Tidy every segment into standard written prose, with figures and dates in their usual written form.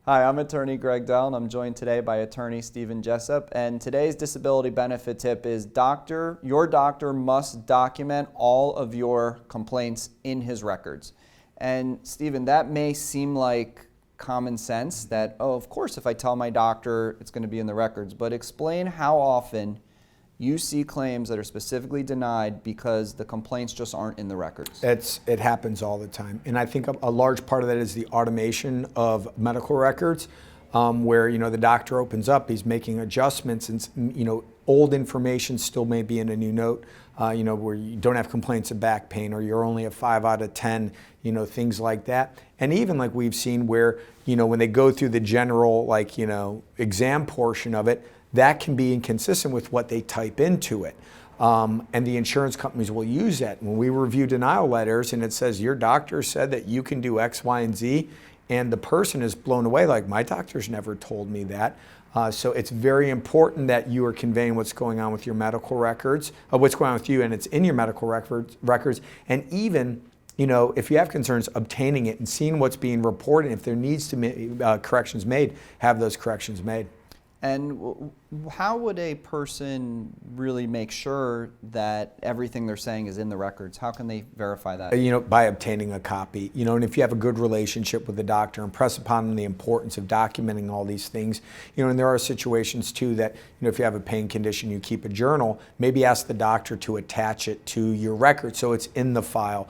Hi, I'm attorney Greg Dell, and I'm joined today by attorney Stephen Jessup. And today's disability benefit tip is your doctor must document all of your complaints in his records. And Stephen, that may seem like common sense that, oh, of course, if I tell my doctor, it's going to be in the records. But explain how often you see claims that are specifically denied because the complaints just aren't in the records. It happens all the time. And I think a large part of that is the automation of medical records, where the doctor opens up, he's making adjustments, and old information still may be in a new note, where you don't have complaints of back pain, or you're only a 5 out of 10, things like that. And even like we've seen where, when they go through the general exam portion of it, that can be inconsistent with what they type into it. And the insurance companies will use that. When we review denial letters and it says your doctor said that you can do X, Y, and Z, and the person is blown away like, my doctor's never told me that. So it's very important that you are conveying what's going on with your medical records, what's going on with you, and it's in your medical records. And even if you have concerns, obtaining it and seeing what's being reported, if there needs to be corrections made, have those corrections made. And how would a person really make sure that everything they're saying is in the records? How can they verify that? By obtaining a copy. And if you have a good relationship with the doctor, impress upon them the importance of documenting all these things. And there are situations too that, if you have a pain condition, you keep a journal, maybe ask the doctor to attach it to your record so it's in the file.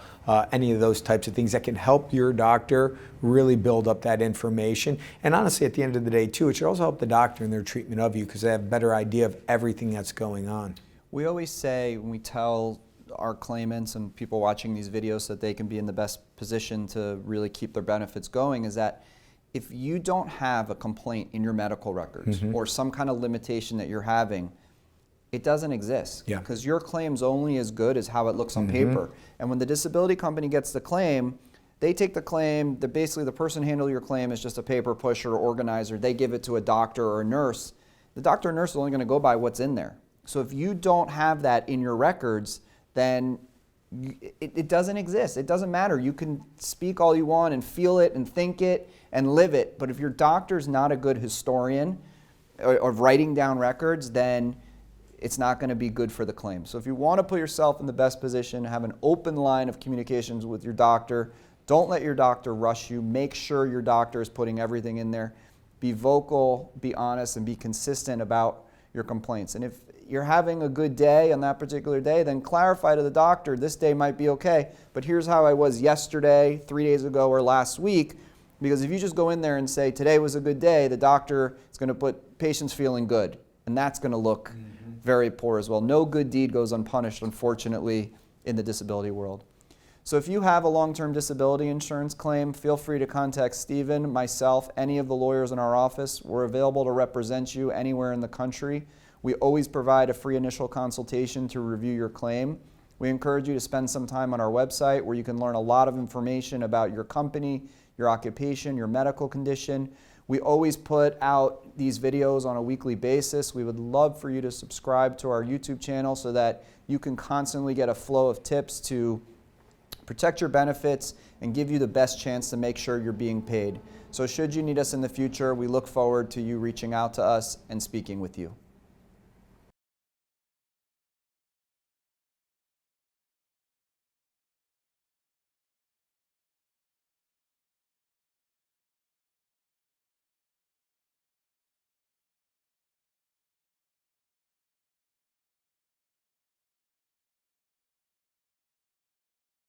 Any of those types of things that can help your doctor really build up that information. And honestly, at the end of the day too, it should also help the doctor in their treatment of you because they have a better idea of everything that's going on. We always say when we tell our claimants and people watching these videos so that they can be in the best position to really keep their benefits going is that if you don't have a complaint in your medical records or some kind of limitation that you're having, it doesn't exist because your claim's only as good as how it looks on paper. And when the disability company gets the claim, they take the claim, basically the person handling your claim is just a paper pusher or organizer. They give it to a doctor or a nurse. The doctor or nurse is only going to go by what's in there. So if you don't have that in your records, then it doesn't exist. It doesn't matter. You can speak all you want and feel it and think it and live it. But if your doctor's not a good historian of writing down records, then it's not going to be good for the claim. So if you want to put yourself in the best position, have an open line of communications with your doctor, don't let your doctor rush you. Make sure your doctor is putting everything in there. Be vocal, be honest, and be consistent about your complaints. And if you're having a good day on that particular day, then clarify to the doctor, this day might be okay, but here's how I was yesterday, 3 days ago, or last week. Because if you just go in there and say, today was a good day, the doctor is going to put patients feeling good. And that's going to look very poor as well. No good deed goes unpunished, unfortunately, in the disability world. So if you have a long-term disability insurance claim, feel free to contact Stephen, myself, any of the lawyers in our office. We're available to represent you anywhere in the country. We always provide a free initial consultation to review your claim. We encourage you to spend some time on our website where you can learn a lot of information about your company, your occupation, your medical condition. We always put out these videos on a weekly basis. We would love for you to subscribe to our YouTube channel so that you can constantly get a flow of tips to protect your benefits and give you the best chance to make sure you're being paid. So should you need us in the future, we look forward to you reaching out to us and speaking with you.